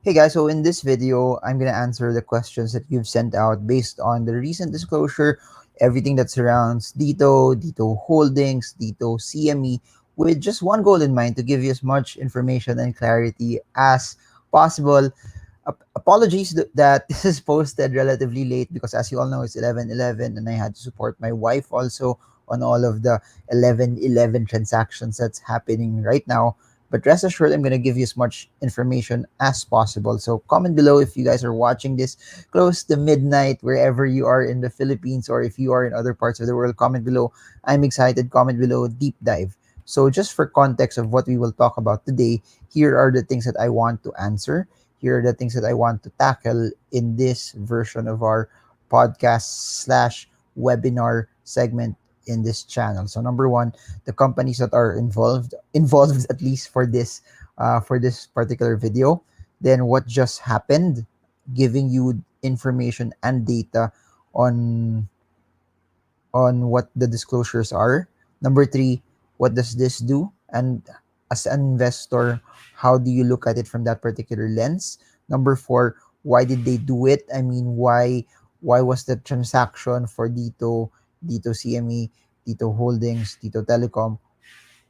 Hey guys, so in this video, I'm gonna answer the questions that you've sent out based on the recent disclosure, everything that surrounds Dito Holdings, Dito CME, with just one goal in mind to give you as much information and clarity as possible. Apologies that this is posted relatively late because as you all know, it's 11:11 and I had to support my wife also on all of the 11:11 transactions that's happening right now. But rest assured, I'm going to give you as much information as possible. So comment below if you guys are watching this close to midnight, wherever you are in the Philippines, or if you are in other parts of the world, comment below. I'm excited. Comment below, deep dive. So just for context of what we will talk about today, here are the things that I want to answer. Here are the things that I want to tackle in this version of our podcast slash webinar segment in this channel. So number one, the companies that are involved at least for this particular video. Then what just happened, giving you information and data on what the disclosures are. Number three, what does this do? And as an investor, how do you look at it from that particular lens? Number four, why did they do it? I mean, why was the transaction for Dito CME, Dito Holdings, Dito Telecom,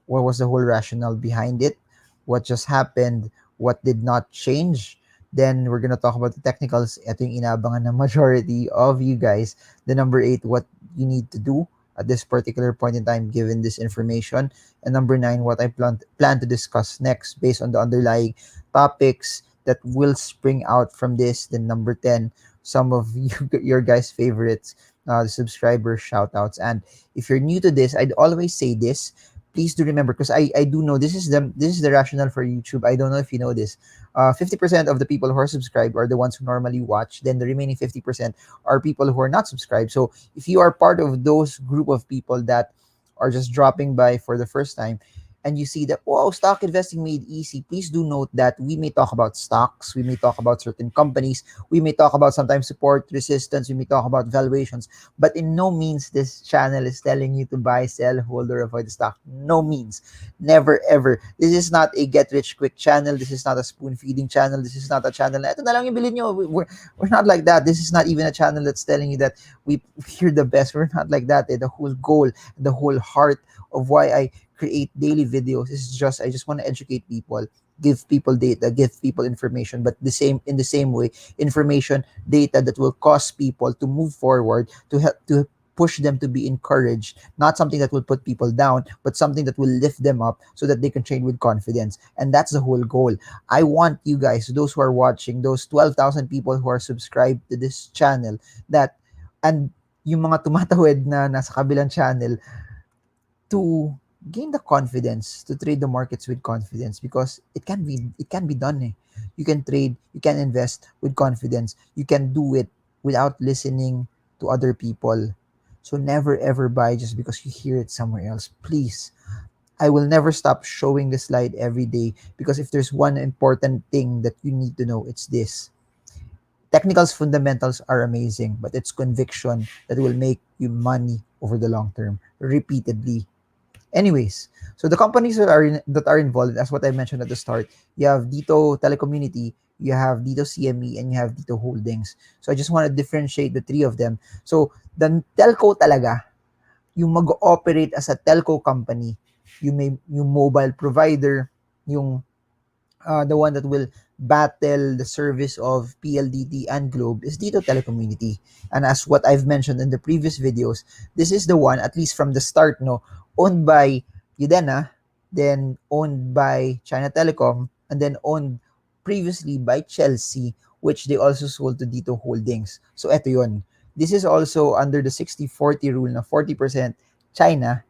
what was the whole rationale behind it, what just happened, what did not change. Then we're gonna talk about the technicals. Ito yung inaabangan ng majority of you guys. The number eight, what you need to do at this particular point in time given this information. And number nine, what I plan to discuss next based on the underlying topics that will spring out from this. Then number 10, some of your guys' favorites, the subscriber shout outs. And if you're new to this, I'd always say this, please do remember, because I do know this is the rationale for YouTube. I don't know if you know this. 50% of the people who are subscribed are the ones who normally watch. Then the remaining 50% are people who are not subscribed. So if you are part of those group of people that are just dropping by for the first time, and you see that, wow, stock investing made easy, please do note that we may talk about stocks, we may talk about certain companies, we may talk about sometimes support, resistance, we may talk about valuations, but in no means this channel is telling you to buy, sell, hold, or avoid the stock. No means. Never ever. This is not a get rich quick channel. This is not a spoon feeding channel. This is not a channel na ito na lang yung bilhin nyo. We're not like that. This is not even a channel that's telling you that we're the best. We're not like that. The whole goal, the whole heart of why I create daily videos is just I just want to educate people, give people data, give people information, but the same way, information, data that will cause people to move forward, to help to push them to be encouraged, not something that will put people down, but something that will lift them up so that they can trade with confidence. And that's the whole goal. I want you guys, those who are watching, those 12,000 people who are subscribed to this channel, that, and yung mga tumatawid na nasa kabilang channel, to gain the confidence to trade the markets with confidence, because it can be done. You can trade, you can invest with confidence, you can do it without listening to other people. So never ever buy just because you hear it somewhere else, please. I will never stop showing this slide every day, because if there's one important thing that you need to know, it's this: technicals fundamentals are amazing, but it's conviction that will make you money over the long term repeatedly. Anyways, so the companies that are involved, as what I mentioned at the start, you have Dito Telecommunity, you have Dito CME, and you have Dito Holdings. So I just want to differentiate the three of them. So the telco talaga, yung mag-operate as a telco company, yung mobile provider, yung the one that will battle the service of PLDT and Globe is Dito Telecommunity. And as what I've mentioned in the previous videos, this is the one, at least from the start, no, owned by Udenna, then owned by China Telecom, and then owned previously by Chelsea, which they also sold to Dito Holdings. So eto yun. This is also under the 60-40 rule na 40% China.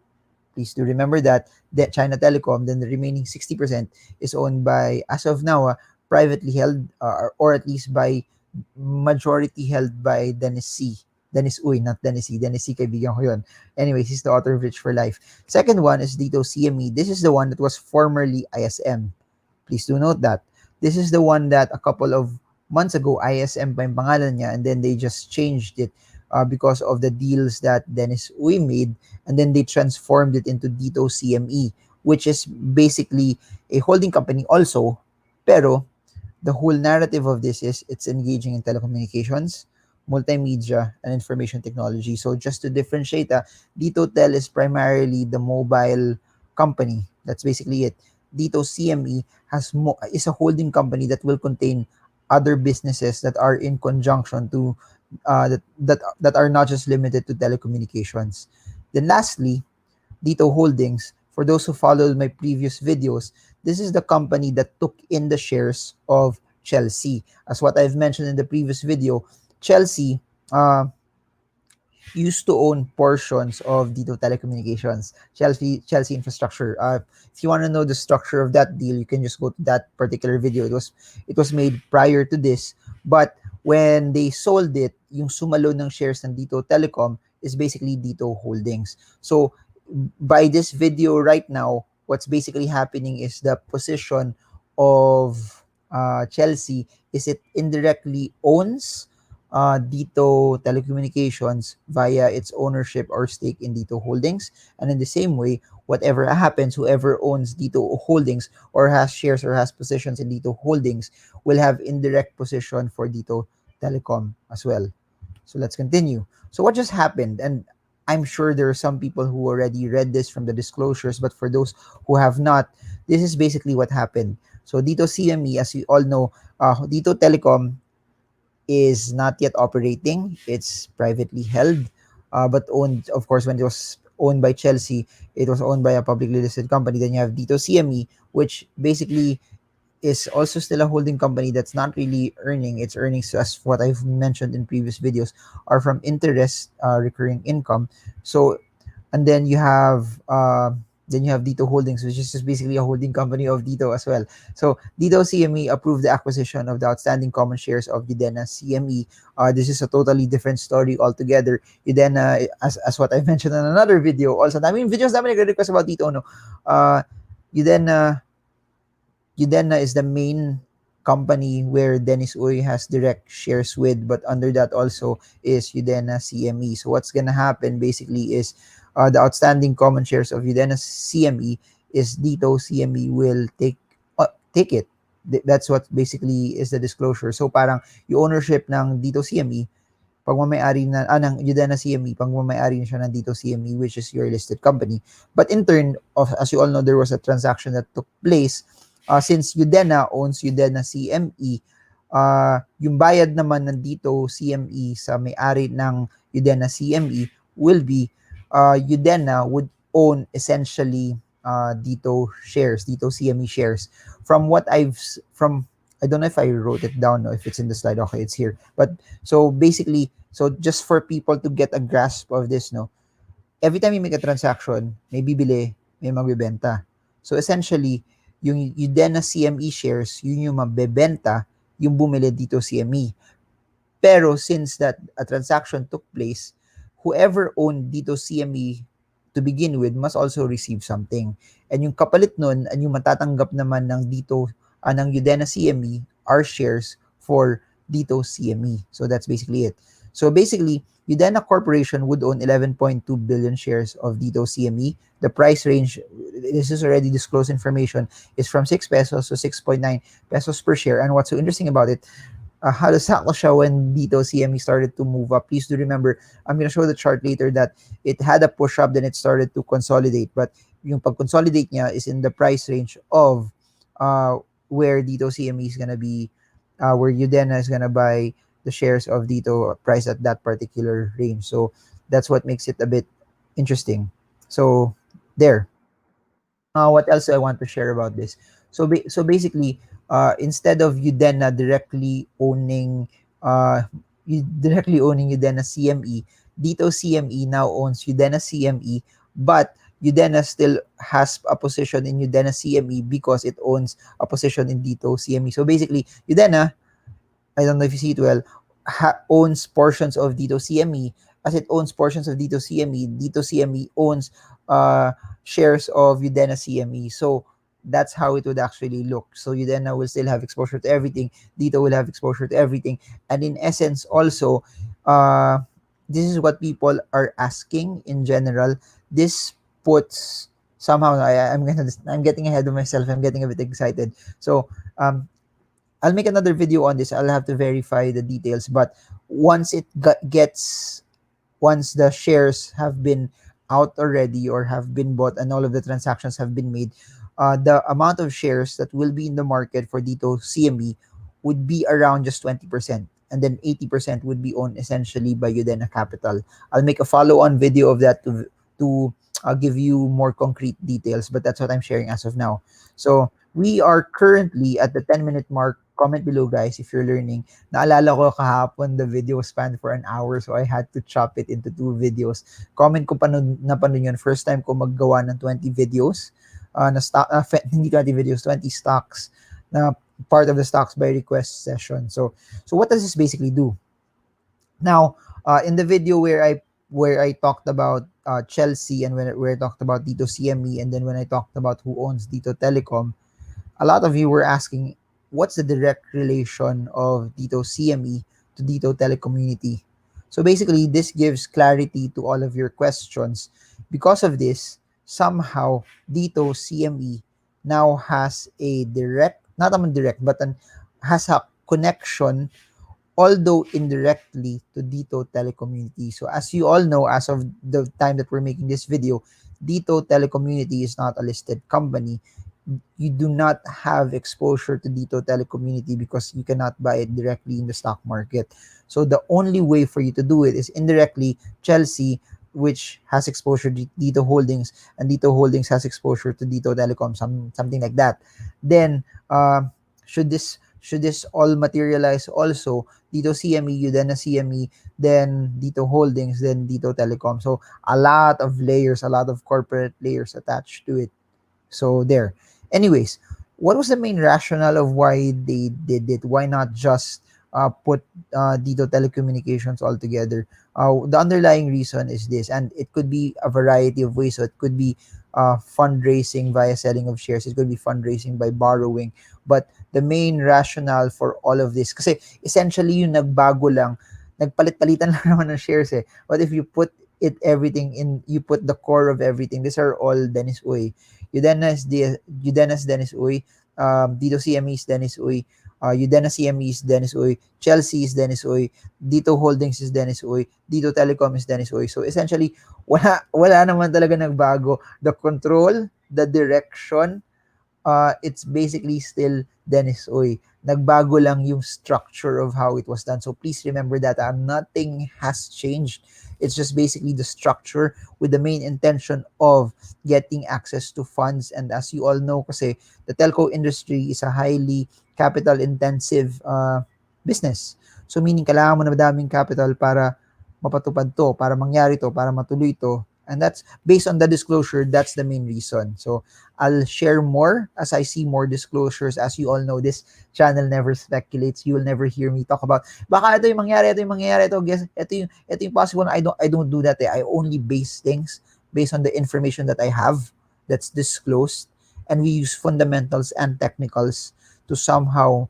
Please do remember that China Telecom, then the remaining 60% is owned by, as of now, privately held, or at least by majority held by Dennis C. Dennis Uy, not Dennis C. Dennis C, kaibigan ko yun. Anyways, he's the author of Rich for Life. Second one is Dito CME. This is the one that was formerly ISM. Please do note that. This is the one that a couple of months ago, ISM pa yung pangalan niya, and then they just changed it because of the deals that Dennis Uy made, and then they transformed it into Dito CME, which is basically a holding company also, pero the whole narrative of this is it's engaging in telecommunications, multimedia, and information technology. So just to differentiate, Dito Tel is primarily the mobile company. That's basically it. Dito CME is a holding company that will contain other businesses that are in conjunction to that are not just limited to telecommunications. Then lastly, Dito Holdings, for those who followed my previous videos, this is the company that took in the shares of Chelsea. As what I've mentioned in the previous video, Chelsea uh, used to own portions of Dito Telecommunications, Chelsea Infrastructure. If you want to know the structure of that deal, you can just go to that particular video. It was made prior to this, but when they sold it, yung sumalo ng shares ng Dito Telecom is basically Dito Holdings. So by this video right now, what's basically happening is the position of Chelsea is it indirectly owns Dito Telecommunications via its ownership or stake in Dito Holdings. And in the same way, whatever happens, whoever owns Dito Holdings or has shares or has positions in Dito Holdings will have indirect position for Dito Telecom as well. So let's continue. So what just happened? And I'm sure there are some people who already read this from the disclosures, but for those who have not, this is basically what happened. So Dito CME, as you all know, Dito Telecom is not yet operating. It's privately held, but owned, of course, when it was owned by Chelsea, it was owned by a publicly listed company. Then you have Dito CME, which basically is also still a holding company that's not really earning. Its earnings, as what I've mentioned in previous videos, are from interest, recurring income. So and then you have Dito Holdings, which is just basically a holding company of Dito as well. So Dito CME approved the acquisition of the outstanding common shares of Udenna CME. This is a totally different story altogether. Udenna, as what I mentioned in another video, also, I mean, videos namin nagre-request about Dito, no? Udenna Udenna is the main company where Dennis Uy has direct shares with, but under that also is Udenna CME. So what's gonna happen basically is the outstanding common shares of Udenna CME is Dito CME will take it. That's what basically is the disclosure. So parang yung ownership ng Dito CME pagmamay-ari na ng Udenna CME, pagmamay-ari na siya ng Dito CME, which is your listed company. But in turn, as you all know, there was a transaction that took place since Udenna owns Udenna CME, yung bayad naman ng Dito CME sa may-ari ng Udenna CME will be Udenna would own essentially Dito CME shares. From what from I don't know if I wrote it down or if it's in the slide. Okay, it's here. But so basically, so just for people to get a grasp of this, no, every time you make a transaction, may bibili, may magbebenta. So essentially, yung Udenna CME shares, yun yung mabebenta, yung bumili dito CME. Pero since that a transaction took place, whoever owned dito CME to begin with must also receive something. And yung kapalit nun, and yung matatanggap naman ng dito, ng Udenna CME are shares for Dito CME. So that's basically it. So basically, Udenna Corporation would own 11.2 billion shares of Dito CME. The price range, this is already disclosed information, is from 6 pesos to 6.9 pesos per share. And what's so interesting about it, halos-sakto siya when Dito CME started to move up. Please do remember, I'm gonna show the chart later that it had a push up, then it started to consolidate. But yung pag-consolidate niya is in the price range of where Dito CME is gonna be, where Udenna is gonna buy the shares of Dito price at that particular range. So that's what makes it a bit interesting. So there. What else do I want to share about this? So basically, instead of Udenna directly owning Udenna CME, Dito CME now owns Udenna CME, but Udenna still has a position in Udenna CME because it owns a position in Dito CME. So basically, Udenna, I don't know if you see it well, owns portions of Dito CME. As it owns portions of Dito CME owns shares of Udenna CME. So that's how it would actually look. So Udenna will still have exposure to everything. Dito will have exposure to everything. And in essence, also, this is what people are asking in general. This puts somehow I'm getting ahead of myself. I'm getting a bit excited. So I'll make another video on this. I'll have to verify the details, but once it gets once the shares have been out already or have been bought and all of the transactions have been made, the amount of shares that will be in the market for Dito CME would be around just 20%. And then 80% would be owned essentially by Udenna Capital. I'll make a follow-on video of that to give you more concrete details, but that's what I'm sharing as of now. So we are currently at the 10-minute mark. Comment below, guys, if you're learning. Naalala ko kahapon, the video spanned for an hour, so I had to chop it into 2 videos. Comment ko napanood yun. First time ko maggawa ng 20 videos, na stock, hindi 20 videos, 20 stocks, na part of the stocks by request session. So what does this basically do? Now, in the video where I talked about Chelsea, and where I talked about Dito CME, and then when I talked about who owns Dito Telecom, a lot of you were asking, what's the direct relation of Dito CME to Dito Telecommunity? So basically, this gives clarity to all of your questions. Because of this, somehow Dito CME now has a direct, not a direct, but has a connection, although indirectly, to Dito Telecommunity. So as you all know, as of the time that we're making this video, Dito Telecommunity is not a listed company. You do not have exposure to Dito Telecommunity because you cannot buy it directly in the stock market. So the only way for you to do it is indirectly. Chelsea, which has exposure to Dito Holdings, and Dito Holdings has exposure to Dito Telecom, something like that. Then should this all materialize, also Dito CME, Udenna CME, then Dito Holdings, then Dito Telecom. So a lot of layers, a lot of corporate layers attached to it. So there. Anyways, what was the main rationale of why they did it? Why not just put Dito Telecommunications all together? The underlying reason is this, and it could be a variety of ways. So it could be fundraising via selling of shares. It could be fundraising by borrowing. But the main rationale for all of this, kasi essentially yung nagbago lang, nagpalit-palitan lang naman ng shares eh. But if you put everything in, you put the core of everything, these are all Dennis Uy. Udenna's Dennis Uy, Dito CME is Dennis Uy, Udenna CME is Dennis Uy, Chelsea is Dennis Uy, Dito Holdings is Dennis Uy, Dito Telecom is Dennis Uy. So essentially, wala naman talaga nagbago. The control, the direction, it's basically still Dennis Uy. Nagbago lang yung structure of how it was done. So please remember that nothing has changed. It's just basically the structure with the main intention of getting access to funds. And as you all know, kasi the telco industry is a highly capital intensive business. So meaning kailangan mo na madaming capital para mapatupad to, para mangyari to, para matuloy to. And that's based on the disclosure, that's the main reason. So I'll share more as I see more disclosures. As you all know, this channel never speculates. You will never hear me talk about baka ito yung mangyari, guess ito yung possible. I don't do that. I only base things based on the information that I have that's disclosed, and we use fundamentals and technicals to somehow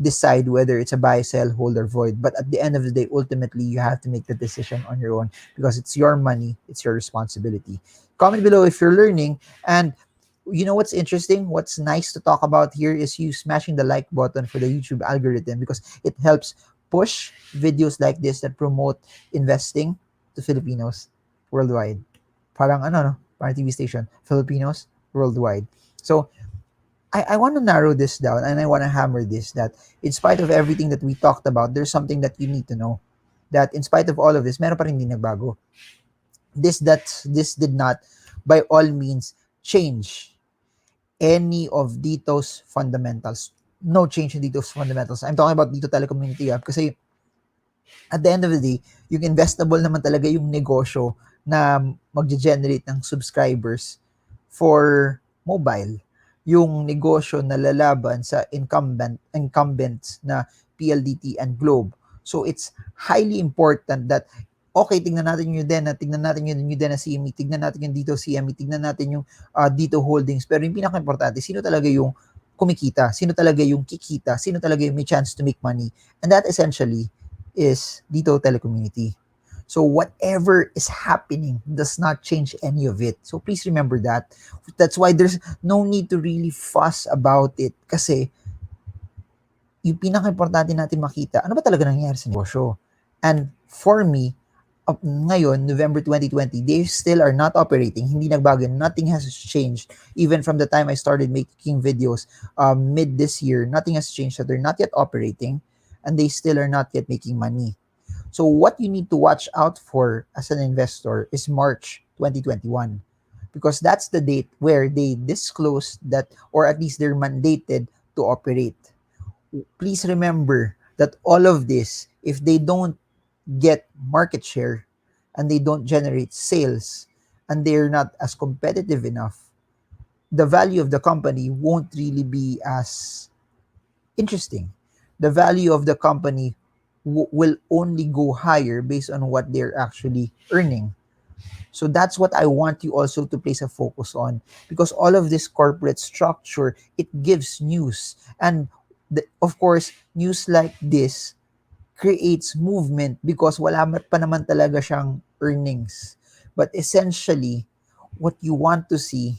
decide whether it's a buy, sell, hold, or void. But at the end of the day, ultimately, you have to make the decision on your own because it's your money, it's your responsibility. Comment below if you're learning. And you know what's interesting? What's nice to talk about here is you smashing the like button for the YouTube algorithm, because it helps push videos like this that promote investing to Filipinos worldwide. Parang parang TV station, Filipinos worldwide. So I want to narrow this down, and I want to hammer this, that in spite of everything that we talked about, there's something that you need to know. That in spite of all of this, meron pa rin hindi nagbago. This did not, by all means, change any of Dito's fundamentals. No change in Dito's fundamentals. I'm talking about Dito Telecommunity Corp kasi at the end of the day, yung investable naman talaga yung negosyo na magge-generate ng subscribers for mobile. Yung negosyo na lalaban sa incumbents na PLDT and Globe. So it's highly important that okay, tingnan natin yung Udenna, tingnan natin yung Udenna CME, tingnan natin yung Dito CME, tingnan natin yung Dito Holdings. Pero yung pinaka-importante, sino talaga yung kumikita? Sino talaga yung kikita? Sino talaga yung may chance to make money? And that essentially is Dito Telecommunity. So whatever is happening does not change any of it. So please remember that. That's why there's no need to really fuss about it. Kasi yung pinaka-importante natin makita, ano ba talaga nangyayari sa negosyo? And for me, ngayon, November 2020, they still are not operating. Hindi nagbago. Nothing has changed. Even from the time I started making videos mid this year, nothing has changed. So they're not yet operating and they still are not yet making money. So what you need to watch out for as an investor is March 2021, because that's the date where they disclose that, or at least they're mandated to operate. Please remember that all of this, if they don't get market share and they don't generate sales and they're not as competitive enough, the value of the company won't really be as interesting. The value of the company will only go higher based on what they're actually earning. So that's what I want you also to place a focus on, because all of this corporate structure, it gives news. And of course, news like this creates movement because wala pa naman talaga siyang earnings. But essentially, what you want to see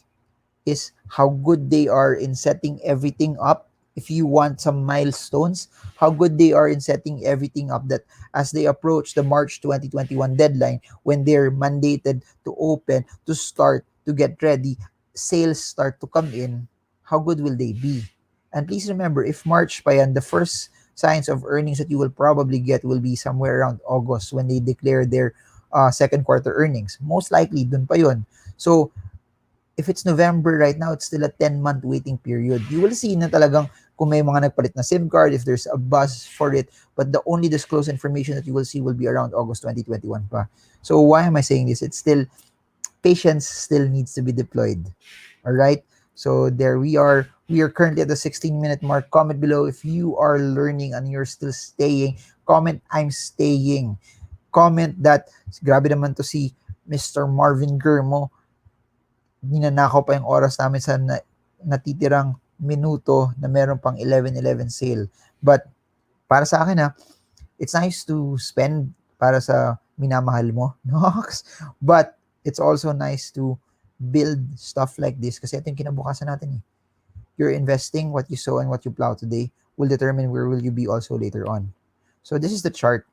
is how good they are in setting everything up. If you want some milestones, how good they are in setting everything up, that as they approach the March 2021 deadline, when they're mandated to open, to start, to get ready, sales start to come in, how good will they be? And please remember, if March pa yan, the first signs of earnings that you will probably get will be somewhere around August when they declare their second quarter earnings. Most likely, dun pa yun. So, if it's November right now, it's still a 10-month waiting period. You will see na talagang kung may mga nagpalit na SIM card, if there's a buzz for it, but the only disclosed information that you will see will be around August 2021 pa. So why am I saying this? It's still, patience still needs to be deployed. All right? So there we are. We are currently at the 16-minute mark. Comment below if you are learning and you're still staying. Comment, I'm staying. Comment that, grabe naman to si Mr. Marvin Germo, ninanakaw pa yung oras namin sa natitirang minuto na meron pang 11:11 sale. But para sa akin it's nice to spend para sa minamahal mo, Nox. But it's also nice to build stuff like this kasi ito yung kinabukasan natin eh. You're investing, what you sow and what you plow today will determine where will you be also later on. So this is the chart.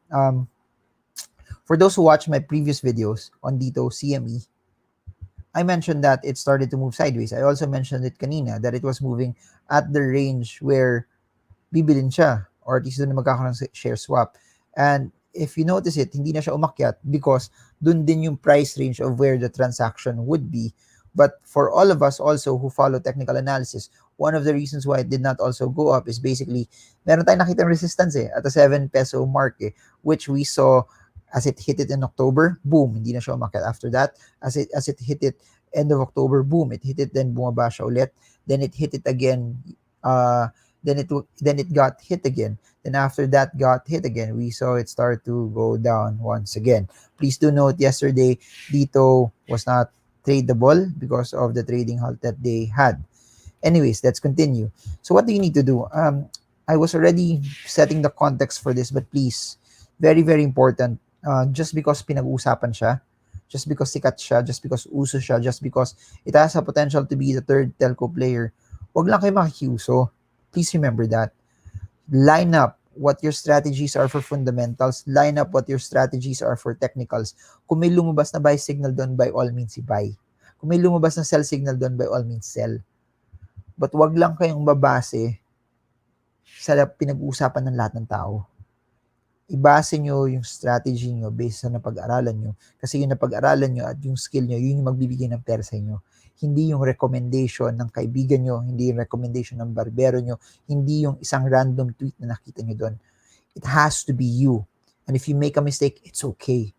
For those who watch my previous videos on Dito CME, I mentioned that it started to move sideways. I also mentioned it kanina that it was moving at the range where bibilin siya, or at least doon na magkakaroon ng share swap. And if you notice it, hindi na siya umakyat because doon din yung price range of where the transaction would be. But for all of us also who follow technical analysis, one of the reasons why it did not also go up is basically meron tayong nakitang resistance at the 7 peso mark which we saw as it hit it in October, boom, hindi na siya umakyat. After that, as it hit it end of October, boom, it hit it, then bumaba siya ulit. Then it hit it again, then it got hit again. Then after that got hit again, we saw it start to go down once again. Please do note, yesterday, Dito was not tradable because of the trading halt that they had. Anyways, let's continue. So what do you need to do? I was already setting the context for this, but please, very, very important. Just because pinag-uusapan siya, just because sikat siya, just because uso siya, just because it has a potential to be the third telco player, wag lang kayo makikiuso. Please remember that. Line up what your strategies are for fundamentals. Line up what your strategies are for technicals. Kung may lumabas na buy signal doon, by all means, i-buy. Kung may lumabas na sell signal doon, by all means, sell. But wag lang kayong babase sa pinag-uusapan ng lahat ng tao. Ibase nyo yung strategy nyo based sa napag-aralan nyo. Kasi yung napag-aralan nyo at yung skill nyo, yun yung magbibigay ng pera sa inyo. Hindi yung recommendation ng kaibigan nyo, hindi yung recommendation ng barbero nyo, hindi yung isang random tweet na nakita nyo doon. It has to be you. And if you make a mistake, it's okay.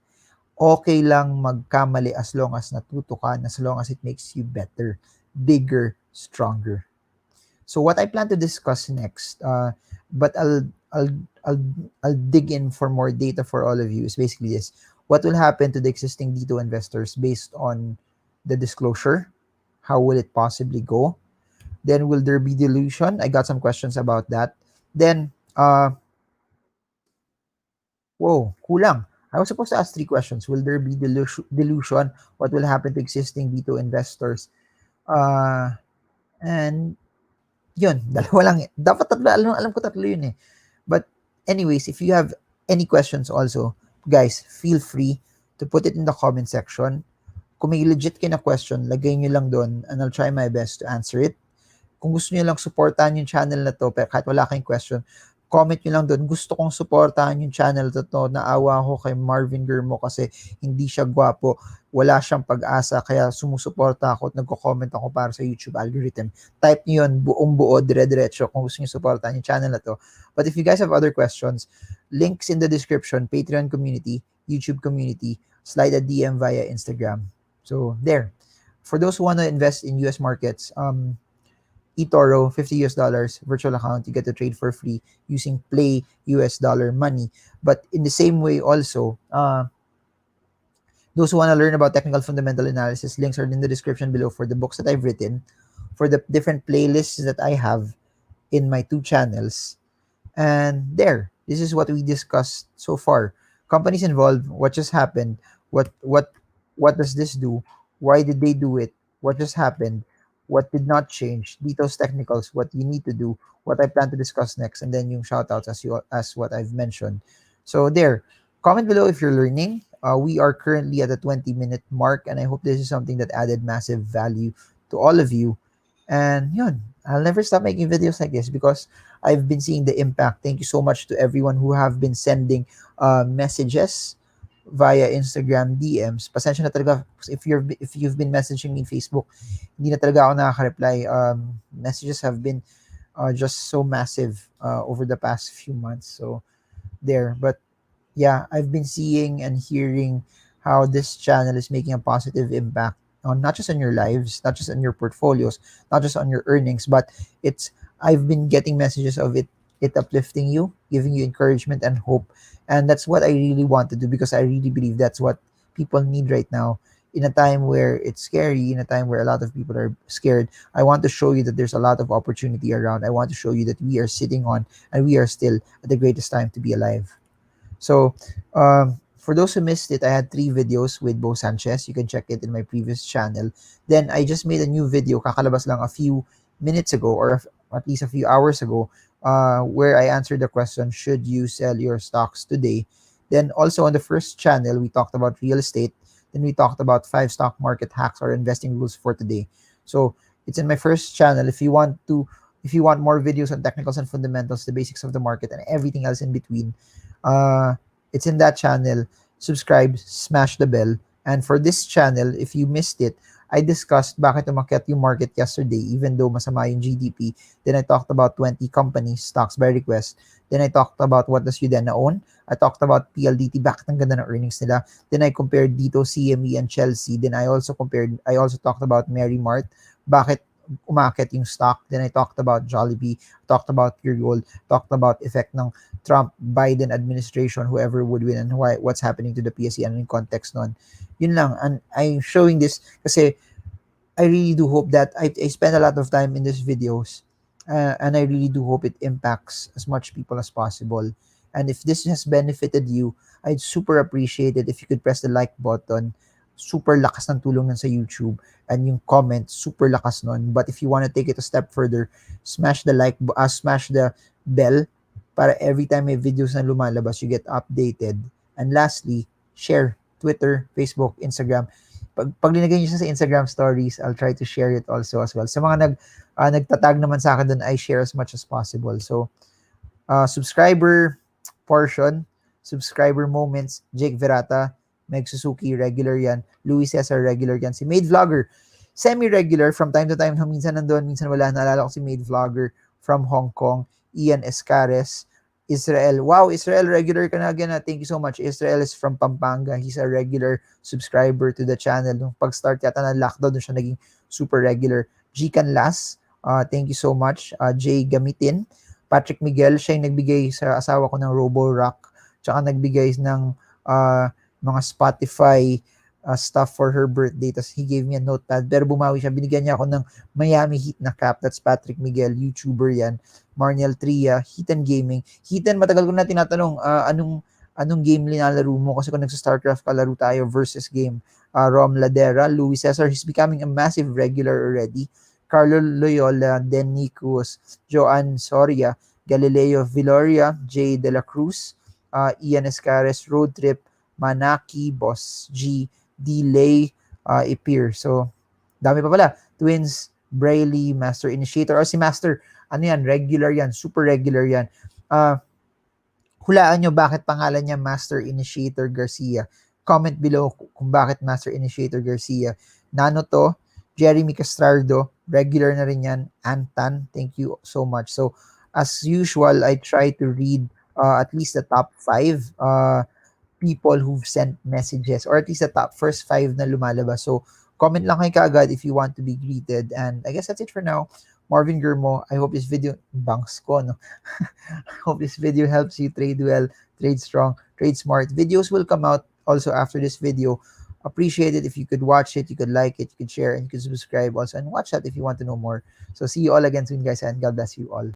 Okay lang magkamali as long as natuto ka, as long as it makes you better, bigger, stronger. So what I plan to discuss next, but I'll dig in for more data for all of you, is basically this. What will happen to the existing Dito investors based on the disclosure? How will it possibly go? Then will there be dilution? I got some questions about that. Then, whoa, kulang. I was supposed to ask 3 questions. Will there be dilution? What will happen to existing Dito investors? And Yun, dalawa lang. Dapat tatlo, alam ko tatlo yun eh. But anyways, if you have any questions also, guys, feel free to put it in the comment section. Kung may legit kayo na question, lagay nyo lang doon and I'll try my best to answer it. Kung gusto niyo lang supportahan yung channel na to, pero kahit wala kayong question, comment nyo lang doon. Gusto kong supportahan yung channel na to. Naawa ko kay Marvin Germo kasi hindi siya gwapo. Wala siyang pag-asa, kaya sumusuporta ako at nagko-comment ako para sa YouTube algorithm. Type nyo yun, buong buo, dire-diretso, kung gusto nyo supportahan yung channel na to. But if you guys have other questions, links in the description, Patreon community, YouTube community, slide a DM via Instagram. So, there. For those who want to invest in US markets, eToro, $50 virtual account, you get to trade for free using Play US dollar money. But in the same way also, those who want to learn about technical fundamental analysis, links are in the description below for the books that I've written, for the different playlists that I have in my two channels. And there, this is what we discussed so far. Companies involved, what just happened, what does this do? Why did they do it? What just happened? What did not change? Details, technicals, what you need to do, what I plan to discuss next, and then yung shoutouts as what I've mentioned. So there, comment below if you're learning. We are currently at the 20-minute mark, and I hope this is something that added massive value to all of you. And yun, I'll never stop making videos like this because I've been seeing the impact. Thank you so much to everyone who have been sending messages via Instagram DMs. Pasensya na talaga if you've been messaging me in Facebook, hindi na talaga ako nakaka-reply. Messages have been just so massive over the past few months. So there, but yeah, I've been seeing and hearing how this channel is making a positive impact on not just on your lives, not just on your portfolios, not just on your earnings, but it's I've been getting messages of it uplifting you, giving you encouragement and hope. And that's what I really want to do because I really believe that's what people need right now. In a time where it's scary, in a time where a lot of people are scared, I want to show you that there's a lot of opportunity around. I want to show you that we are sitting on and we are still at the greatest time to be alive. So, for those who missed it, I had 3 videos with Bo Sanchez. You can check it in my previous channel. Then, I just made a new video, kakalabas lang a few minutes ago or at least a few hours ago, where I answered the question, should you sell your stocks today? Then, also on the first channel, we talked about real estate. Then, we talked about 5 stock market hacks or investing rules for today. So, it's in my first channel. If you want more videos on technicals and fundamentals, the basics of the market, and everything else in between, uh, it's in that channel. Subscribe, smash the bell. And for this channel, if you missed it, I discussed bakit umakyat yung market yesterday even though masama yung GDP. Then I talked about 20 companies, stocks by request. Then I talked about what does Udenna own. I talked about PLDT, bakit ang ganda ng earnings nila. Then I compared Dito CME and Chelsea. Then I also talked about Mary Mart, bakit umakyat yung stock. Then I talked about Jollibee, talked about Pure Gold, talked about effect ng Trump, Biden administration, whoever would win, and what's happening to the PSE and in context nun. Yun lang. And I'm showing this kasi I really do hope that I spend a lot of time in these videos, and I really do hope it impacts as much people as possible. And if this has benefited you, I'd super appreciate it if you could press the like button. Super lakas ng tulong nun sa YouTube. And yung comment, super lakas nun. But if you want to take it a step further, smash the bell para every time may videos na lumalabas, you get updated. And lastly, share Twitter, Facebook, Instagram. Pag linagay niyo siya sa Instagram stories, I'll try to share it also as well. Sa mga nagtatag naman sa akin doon, I share as much as possible. So, subscriber portion, subscriber moments, Jake Verata, Meg Suzuki, regular yan. Louis Cesar, regular yan. Si Made Vlogger, semi-regular. From time to time, minsan nandun, minsan wala. Naalala ko si Made Vlogger from Hong Kong. Ian Escares, Israel. Wow, Israel, regular ka na again. Thank you so much. Israel is from Pampanga. He's a regular subscriber to the channel. Nung pag-start yata ng lockdown, doon siya naging super regular. Gikan Las, thank you so much. Jay Gamitin. Patrick Miguel, siya yung nagbigay sa asawa ko ng Roborock. Tsaka nagbigay ng mga Spotify stuff for her birthday. Tapos he gave me a notepad. Pero bumawi siya. Binigyan niya ako ng Miami Heat na cap. That's Patrick Miguel. YouTuber yan. Marniel Tria. Heaton Gaming. Heaton, matagal ko na tinatanong, anong game linalaro mo? Kasi kung nagsa-StarCraft ka, laro tayo versus game. Rom Ladera. Louis Cesar. He's becoming a massive regular already. Carlo Loyola, Denny Cruz, Joan Soria, Galileo Villoria, J. De La Cruz, Ian Escares, Road Trip, Manaki, Boss G, Delay, Ipir. So, dami pa pala. Twins, Brayley, Master Initiator. O si Master, ano yan, regular yan, super regular yan. Hulaan nyo bakit pangalan niya Master Initiator Garcia. Comment below kung bakit Master Initiator Garcia. Nano to, Jeremy Castardo, regular na rin yan. Antan, thank you so much. So, as usual, I try to read at least the top 5 people who've sent messages, or at least the top first 5 na lumalabas. So, comment lang kayo kaagad if you want to be greeted. And I guess that's it for now. Marvin Gurmo, I hope this video, bangs ko, no? Hope this video helps you trade well, trade strong, trade smart. Videos will come out also after this video. Appreciate it if you could watch it, you could like it, you could share, and you could subscribe also, and watch that if you want to know more. So see you all again soon, guys, and God bless you all.